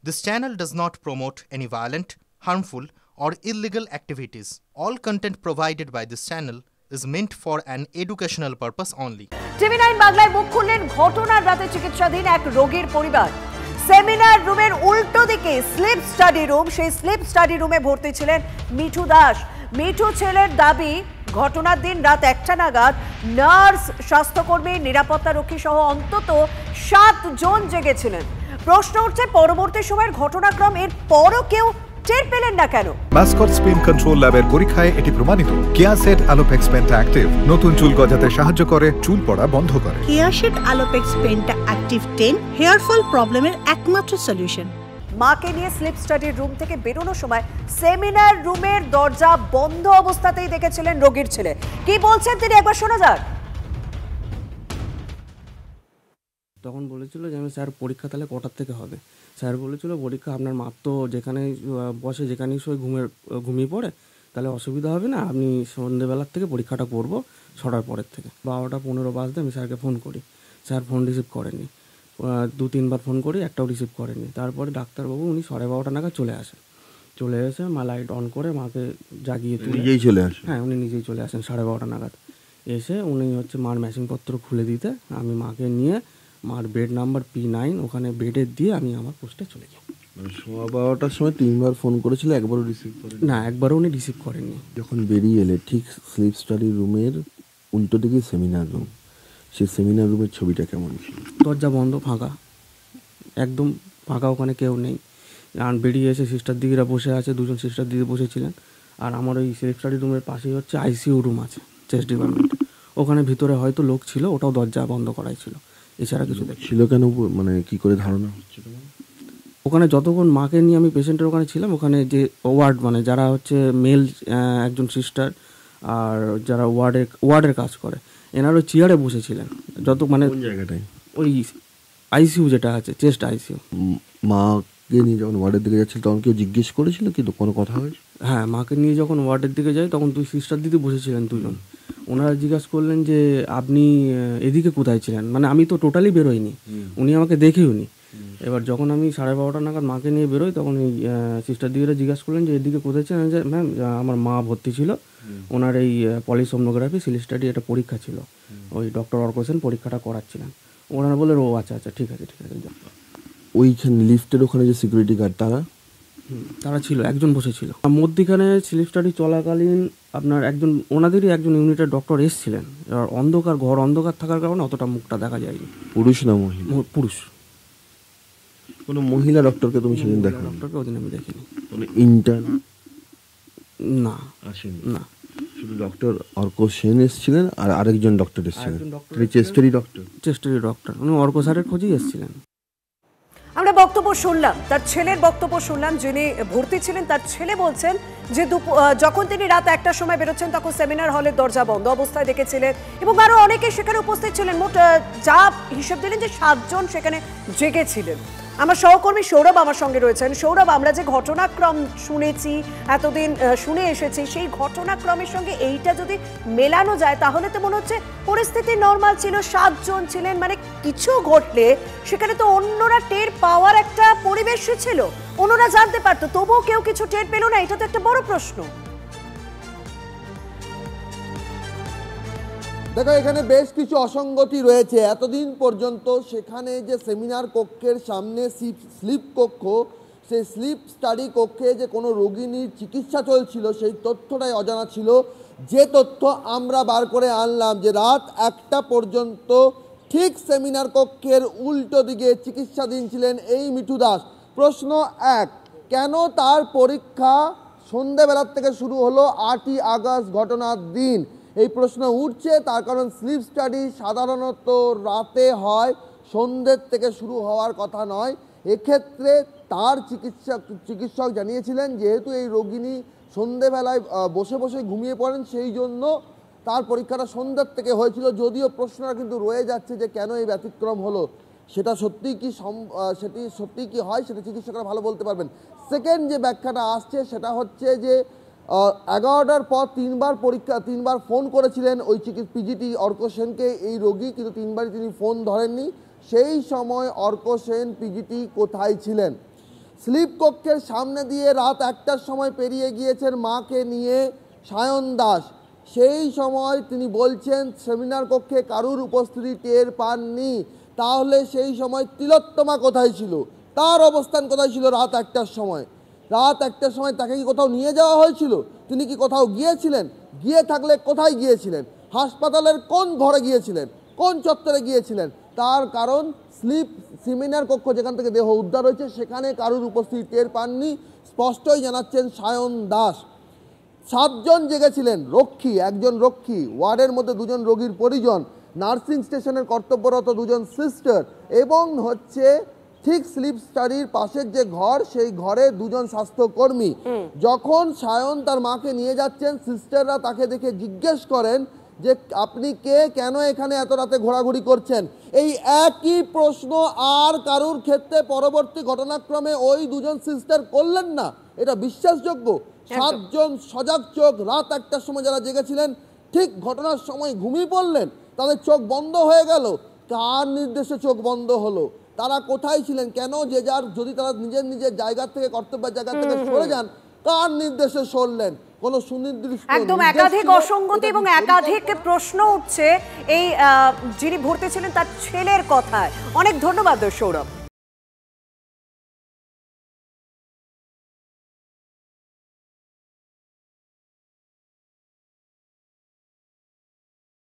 This channel does not promote any violent, harmful, or illegal activities. All content provided by this channel is meant for an educational purpose only. TV9 বাংলায় মুখ খুললেন ঘটনার রাতে চিকিৎসাধীন এক রোগীর পরিবার। সেমিনার রুমের উল্টো দিকে স্লিপ স্টাডি রুম, সেই স্লিপ স্টাডি রুমে ভর্তি ছিলেন মিঠু দাস। মিঠু ছেলের দাবি, ঘটনার দিন রাত 1টা নাগাদ নার্স, স্বাস্থ্যকর্মী, নিরাপত্তারক্ষী সহ অন্তত 7 জন জেগেছিলেন। প্রশ্ন উঠছে পরবর্তী সময়ের ঘটনাক্রম, এর পরও কেউ টের পেলেন না কেন? মাসকট স্পিন কন্ট্রোল ল্যাবের পরীক্ষায় এটি প্রমাণিত। কেয়াসেট আলোপেক্স পেন্টা অ্যাক্টিভ নতুন চুল গজাতে সাহায্য করে, চুল পড়া বন্ধ করে। কেয়াসেট আলোপেক্স পেন্টা অ্যাক্টিভ 10 হেয়ার ফল প্রবলেমের একমাত্র সলিউশন। মাকে নিয়ে স্লিপ স্টাডির রুম থেকে বেরোনোর সময় সেমিনার রুমের দরজা বন্ধ অবস্থাতেই দেখেছিলেন রোগীর ছেলে। কি বলছেন তিনি, একবার শোনা যাক। তখন বলেছিল যে আমি স্যার পরীক্ষা তাহলে কটার থেকে হবে। স্যার বলেছিল পরীক্ষা আপনার মাপ তো যেখানে বসে যেখানেই সই ঘুমিয়ে পড়ে, তাহলে অসুবিধা হবে না, আপনি সন্ধ্যেবেলার থেকে পরীক্ষাটা করবো 6টার পরের থেকে। 12টা 15 বাজতে আমি স্যারকে ফোন করি, স্যার ফোন রিসিভ করেননি। 2-3বার ফোন করি, একটাও রিসিভ করেননি। তারপরে ডাক্তারবাবু উনি 12:30 নাগাদ চলে আসেন। চলে এসে মা লাইট অন করে মাকে জাগিয়ে নিজেই চলে আসেন। হ্যাঁ, উনি নিজেই চলে আসেন 12:30 নাগাদ। এসে উনি মার ম্যাচিংপত্র খুলে দিতে আমি মাকে নিয়ে মার বেড নাম্বার P9 ওখানে বেডে দিয়ে আমি আমার পোস্টে চলে যাই। 12টার সময় 3বার ফোন করেছিল, একবারও রিসিভ করেন না, একবারও উনি রিসিভ করেননি। যখন বেরিয়ে এলে ঠিক স্লিপ স্টাডি রুমের উল্টো দিকে সেমিনার রুম, সেই সেমিনার রুমের ছবিটা কেমন ছিল? দরজা বন্ধ, ফাঁকা, একদম ফাঁকা, ওখানে কেউ নেই। আর বেরিয়ে এসে সিস্টার দিদিরা বসে আছে, 2জন সিস্টার দিদি বসেছিলেন। আর আমার ওই স্লিপ স্টাডি রুমের পাশেই ICU রুম আছে, চেস্ট ডিপার্টমেন্ট, ওখানে ভিতরে হয়তো লোক ছিল, ওটাও দরজা বন্ধ করাই ছিল, এছাড়া কিছু ছিল কেন, মানে কি করে ধারণা হচ্ছে? ওখানে যতক্ষণ মাকে নিয়ে আমি পেশেন্টের ওখানে ছিলাম, ওখানে যে ওয়ার্ড মানে যারা মেল একজন সিস্টার আর যারা ওয়ার্ডের কাজ করে, এনারা ওই চেয়ারে বসেছিলেন। কোন জায়গাটায়? ওই ICU যেটা আছে, চেস্ট ICU। মাকে নিয়ে যখন ওয়ার্ডের দিকে যাচ্ছিল তখন কেউ জিজ্ঞেস করেছিল কি কোনো কথা হয়েছে? হ্যাঁ, মাকে নিয়ে যখন ওয়ার্ডের দিকে যাই তখন 2 সিস্টার দিদি বসেছিলেন, 2জন। ওনারা জিজ্ঞাসা করলেন যে আপনি এদিকে কোথায় ছিলেন, মানে আমি তো টোটালি বেরোইনি, উনি আমাকে দেখেওনি। এবার যখন আমি 12:30 নাগাদ মাকে নিয়ে বেরোই তখন এই সিস্টার দিদিরা জিজ্ঞাসা করলেন যে এদিকে কোথায় ছিলেন। যে ম্যাম, আমার মা ভর্তি ছিল, ওনার এই পলিসোমনোগ্রাফি স্লিপ স্টাডি একটা পরীক্ষা ছিল, ওই ডক্টর অর্ক সেন পরীক্ষাটা করাচ্ছিলেন। ওনারা বললেন ও আচ্ছা আচ্ছা, ঠিক আছে। ওইখানে লিফটের ওখানে যে সিকিউরিটি গার্ড তারা ছিল, একজন বসেছিল মধ্যিখানে। স্লিপ স্টাডি চলাকালীন আপনার ওনাদেরই একজন ইউনিটের ডক্টর এসেছিলেন। এবার অন্ধকার থাকার কারণে অতটা মুখটা দেখা যায়নি। পুরুষ না মহিলা? পুরুষ। কোনো মহিলা ডক্টরকে তুমি সেদিন দেখো? ডক্টরকে ওদিন আমি দেখিনি। কোনো ইন্টার্ন না, আসেনি? না, শুধু ডক্টর অর্ক সেন এসেছিলেন আর আরেকজন ডক্টর এসেছিলেন, চেস্টারি ডক্টর। উনি অর্ক স্যারের খোঁজেই এসেছিলেন। আমরা বক্তব্য শুনলাম, তার ছেলের বক্তব্য শুনলাম, যিনি ভর্তি ছিলেন তার ছেলে বলছেন যে যখন তিনি রাত 1টার সময় বেরোচ্ছেন তখন সেমিনার হলের দরজা বন্ধ অবস্থায় দেখেছিলেন এবং আরো অনেকে সেখানে উপস্থিত ছিলেন। মোট যা হিসেব দিলেন যে 7 জন সেখানে জেগেছিলেন। আমার সহকর্মী সৌরভ আমার সঙ্গে রয়েছেন। সৌরভ, আমরা যে ঘটনাক্রম শুনেছি, এতদিন শুনে এসেছি, সেই ঘটনাক্রমের সঙ্গে এইটা যদি মেলানো যায় তাহলে তো মনে হচ্ছে পরিস্থিতি নর্মাল ছিল, 7 জন ছিলেন, মানে কিছু ঘটলে সেখানে তো অন্যরা টের পাওয়ার একটা পরিবেশ ছিল, অন্যরা জানতে পারতো, তবুও কেউ কিছু টের পেল না। এটা তো একটা বড় প্রশ্ন। দেখো, এখানে বেশ কিছু অসঙ্গতি রয়েছে। এতদিন পর্যন্ত সেখানে যে সেমিনার কক্ষের সামনে স্লিপ কক্ষ, সেই স্লিপ স্টাডি কক্ষে যে কোনো রোগিনীর চিকিৎসা চলছিল সেই তথ্যটাই অজানা ছিল। যে তথ্য আমরা বার করে আনলাম যে রাত 1টা পর্যন্ত ঠিক সেমিনার কক্ষের উল্টো দিকে চিকিৎসাধীন ছিলেন এই মিঠু দাস। প্রশ্ন 1, কেন তার পরীক্ষা সন্ধ্যেবেলার থেকে শুরু হলো 8ই আগস্ট ঘটনার দিন? এই প্রশ্ন উঠছে তার কারণ স্লিপ স্টাডি সাধারণত রাতে হয়, সন্ধ্যের থেকে শুরু হওয়ার কথা নয়। এক্ষেত্রে তার চিকিৎসক জানিয়েছিলেন যেহেতু এই রোগিনী সন্ধ্যেবেলায় বসে বসে ঘুমিয়ে পড়েন, সেই জন্য তার পরীক্ষাটা সন্ধ্যের থেকে হয়েছিল। যদিও প্রশ্নটা কিন্তু রয়ে যাচ্ছে যে কেন এই ব্যতিক্রম হলো, সেটা সত্যিই কি হয় সেটা চিকিৎসকরা ভালো বলতে পারবেন। সেকেন্ড যে ব্যাখ্যাটা আসছে সেটা হচ্ছে যে 11টার পর 3বার ফোন করেছিলেন ওই পিজিটি অর্ক সেনকে এই রোগী, কিন্তু 3বারই তিনি ফোন ধরেননি। সেই সময় অর্ক সেন পিজিটি কোথায় ছিলেন? স্লিপ কক্ষের সামনে দিয়ে রাত 1টার সময় পেরিয়ে গিয়েছেন মাকে নিয়ে সায়ন দাস। সেই সময় তিনি বলছেন সেমিনার কক্ষে কারুর উপস্থিতি টের পাননি। তাহলে সেই সময় তিলোত্তমা কোথায় ছিল, তার অবস্থান কোথায় ছিল রাত 1টার সময়? রাত 1টার সময় তাকে কি কোথাও নিয়ে যাওয়া হয়েছিল? তিনি কি কোথাও গিয়েছিলেন? গিয়ে থাকলে কোথায় গিয়েছিলেন? হাসপাতালের কোন ঘরে গিয়েছিলেন, কোন চত্বরে গিয়েছিলেন? তার কারণ স্লিপ সেমিনার কক্ষ যেখান থেকে দেহ উদ্ধার হয়েছে সেখানে কারুর উপস্থিতি টের পাননি, স্পষ্টই জানাচ্ছেন সায়ন দাস। 7 জন জেগেছিলেন, রক্ষী, একজন রক্ষী, ওয়ার্ডের মধ্যে 2 জন রোগীর পরিজন, নার্সিং স্টেশনের কর্তব্যরত 2 জন সিস্টার এবং হচ্ছে ঠিক স্লিপ স্টাডির পাশের যে ঘর সেই ঘরে 2 জন স্বাস্থ্যকর্মী। যখন সায়ন তার মাকে নিয়ে যাচ্ছেন, সিস্টাররা তাকে দেখে জিজ্ঞেস করেন যে আপনি কে, কেন এখানে এত রাতে ঘোরাঘুরি করছেন? এই একই প্রশ্ন আর কারুর ক্ষেত্রে পরবর্তী ঘটনাক্রমে ওই 2 জন সিস্টার করলেন না। এটা বিশ্বাসযোগ্য? 7 জন সজাগ চোখ রাত 1টার সময় যারা জেগেছিলেন ঠিক ঘটনার সময় ঘুমিয়ে পড়লেন, তাদের চোখ বন্ধ হয়ে গেল। কার নির্দেশে চোখ বন্ধ হলো? তারা কোথায় ছিলেন? কেন যে যার, যদি তারা নিজের নিজের জায়গা থেকে, কর্তব্যের জায়গা থেকে সরে যান, কার নির্দেশে সরলেন? কোনো সুনির্দিষ্ট একদম একাধিক অসঙ্গতি এবং একাধিক প্রশ্ন উঠছে এই যিনি ভর্তি ছিলেন তার ছেলের কথায়। অনেক ধন্যবাদ সৌরভ।